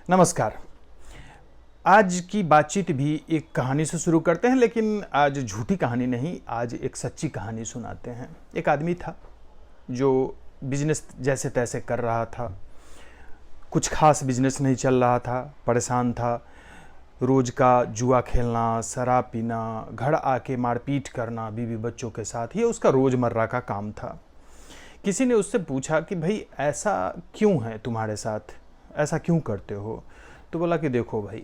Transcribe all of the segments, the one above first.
नमस्कार। आज की बातचीत भी एक कहानी से शुरू करते हैं, लेकिन आज झूठी कहानी नहीं, आज एक सच्ची कहानी सुनाते हैं। एक आदमी था जो बिजनेस जैसे तैसे कर रहा था, कुछ खास बिजनेस नहीं चल रहा था, परेशान था। रोज़ का जुआ खेलना, शराब पीना, घर आके मारपीट करना बीवी बच्चों के साथ, ये उसका रोज़मर्रा का काम था। किसी ने उससे पूछा कि भाई ऐसा क्यों है तुम्हारे साथ, ऐसा क्यों करते हो? तो बोला कि देखो भाई,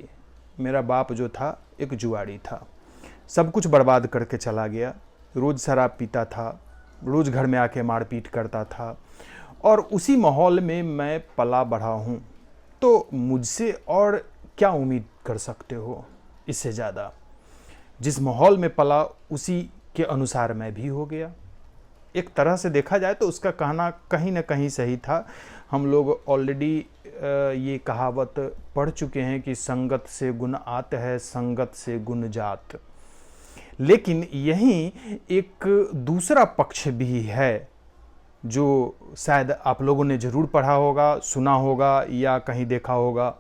मेरा बाप जो था एक जुआड़ी था, सब कुछ बर्बाद करके चला गया। रोज़ शराब पीता था, रोज़ घर में आके मारपीट करता था, और उसी माहौल में मैं पला बढ़ा हूँ। तो मुझसे और क्या उम्मीद कर सकते हो इससे ज़्यादा? जिस माहौल में पला उसी के अनुसार मैं भी हो गया। एक तरह से देखा जाए तो उसका कहना कहीं ना कहीं सही था। हम लोग ऑलरेडी ये कहावत पढ़ चुके हैं कि संगत से गुण आत है, संगत से गुण जात। लेकिन यहीं एक दूसरा पक्ष भी है जो शायद आप लोगों ने ज़रूर पढ़ा होगा, सुना होगा या कहीं देखा होगा।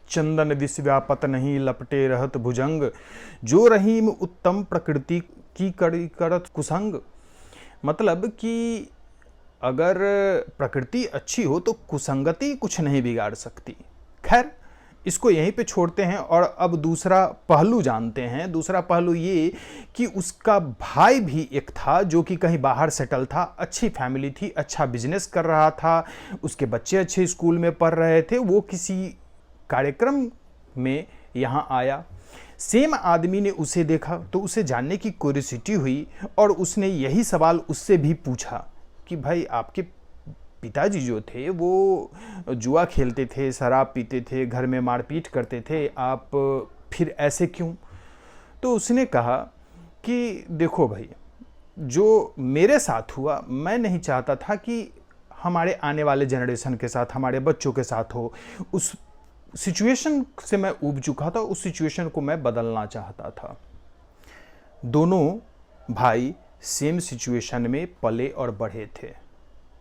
चंदन विश्व्यापत नहीं लपटे रहत भुजंग, जो रहीम उत्तम प्रकृति की करी करत कुसंग। मतलब कि अगर प्रकृति अच्छी हो तो कुसंगति कुछ नहीं बिगाड़ सकती। खैर, इसको यहीं पे छोड़ते हैं और अब दूसरा पहलू जानते हैं। दूसरा पहलू ये कि उसका भाई भी एक था जो कि कहीं बाहर सेटल था, अच्छी फैमिली थी, अच्छा बिजनेस कर रहा था, उसके बच्चे अच्छे स्कूल में पढ़ रहे थे। वो किसी कार्यक्रम में यहाँ आया, सेम आदमी ने उसे देखा तो उसे जानने की क्यूरियोसिटी हुई और उसने यही सवाल उससे भी पूछा कि भाई आपके पिताजी जो थे वो जुआ खेलते थे, शराब पीते थे, घर में मारपीट करते थे, आप फिर ऐसे क्यों? तो उसने कहा कि देखो भाई, जो मेरे साथ हुआ मैं नहीं चाहता था कि हमारे आने वाले जनरेशन के साथ, हमारे बच्चों के साथ हो। उस सिचुएशन से मैं ऊब चुका था, उस सिचुएशन को मैं बदलना चाहता था। दोनों भाई सेम सिचुएशन में पले और बढ़े थे।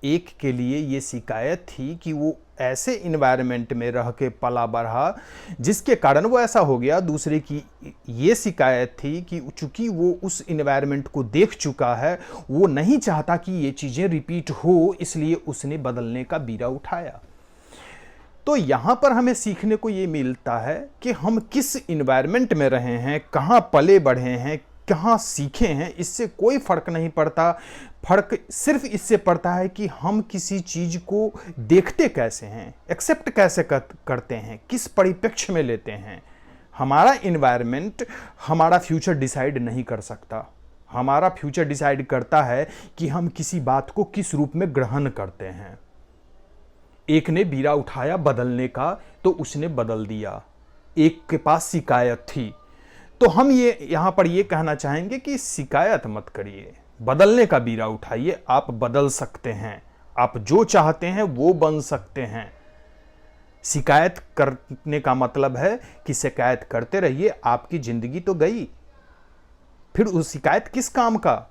एक के लिए ये शिकायत थी कि वो ऐसे इन्वायरमेंट में रह के पला बढ़ा जिसके कारण वो ऐसा हो गया। दूसरे की ये शिकायत थी कि चूंकि वो उस इन्वायरमेंट को देख चुका है, वो नहीं चाहता कि ये चीज़ें रिपीट हो, इसलिए उसने बदलने का बीड़ा उठाया। तो यहाँ पर हमें सीखने को ये मिलता है कि हम किस इन्वायरमेंट में रहे हैं, कहाँ पले बढ़े हैं, कहाँ सीखे हैं, इससे कोई फर्क नहीं पड़ता। फर्क सिर्फ इससे पड़ता है कि हम किसी चीज़ को देखते कैसे हैं, एक्सेप्ट कैसे करते हैं, किस परिप्रेक्ष्य में लेते हैं। हमारा इन्वायरमेंट हमारा फ्यूचर डिसाइड नहीं कर सकता। हमारा फ्यूचर डिसाइड करता है कि हम किसी बात को किस रूप में ग्रहण करते हैं। एक ने बीड़ा उठाया बदलने का तो उसने बदल दिया, एक के पास शिकायत थी। तो हम ये यहाँ पर ये कहना चाहेंगे कि शिकायत मत करिए, बदलने का बीड़ा उठाइए। आप बदल सकते हैं, आप जो चाहते हैं वो बन सकते हैं। शिकायत करने का मतलब है कि शिकायत करते रहिए, आपकी जिंदगी तो गई, फिर उस शिकायत किस काम का?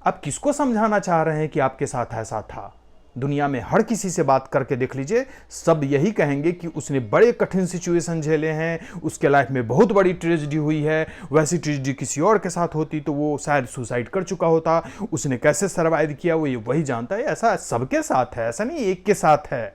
आप किसको समझाना चाह रहे हैं कि आपके साथ ऐसा था? दुनिया में हर किसी से बात करके देख लीजिए, सब यही कहेंगे कि उसने बड़े कठिन सिचुएशन झेले हैं, उसके लाइफ में बहुत बड़ी ट्रेजेडी हुई है। वैसी ट्रेजेडी किसी और के साथ होती तो वो शायद सुसाइड कर चुका होता। उसने कैसे सर्वाइव किया वो ये वही जानता है। ऐसा सबके साथ है, ऐसा नहीं एक के साथ है,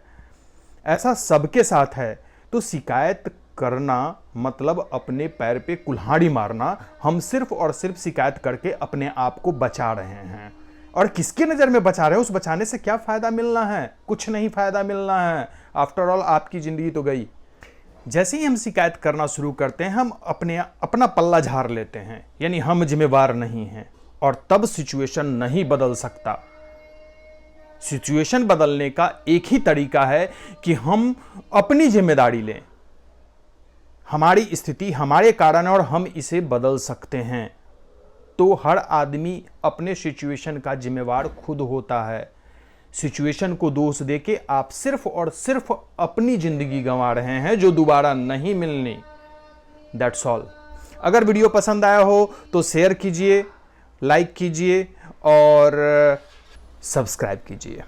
ऐसा सबके साथ है। तो शिकायत करना मतलब अपने पैर पे कुल्हाड़ी मारना। हम सिर्फ और सिर्फ शिकायत करके अपने आप को बचा रहे हैं, और किसके नज़र में बचा रहे हैं? उस बचाने से क्या फ़ायदा मिलना है? कुछ नहीं फ़ायदा मिलना है। आफ्टर ऑल आपकी ज़िंदगी तो गई। जैसे ही हम शिकायत करना शुरू करते हैं, हम अपना पल्ला झाड़ लेते हैं, यानी हम जिम्मेवार नहीं हैं, और तब सिचुएशन नहीं बदल सकता। सिचुएशन बदलने का एक ही तरीका है कि हम अपनी जिम्मेदारी लें। हमारी स्थिति हमारे कारण और हम इसे बदल सकते हैं। तो हर आदमी अपने सिचुएशन का जिम्मेवार खुद होता है। सिचुएशन को दोष देके आप सिर्फ और सिर्फ अपनी जिंदगी गंवा रहे हैं जो दोबारा नहीं मिलनी। That's all. अगर वीडियो पसंद आया हो तो शेयर कीजिए, लाइक कीजिए और सब्सक्राइब कीजिए।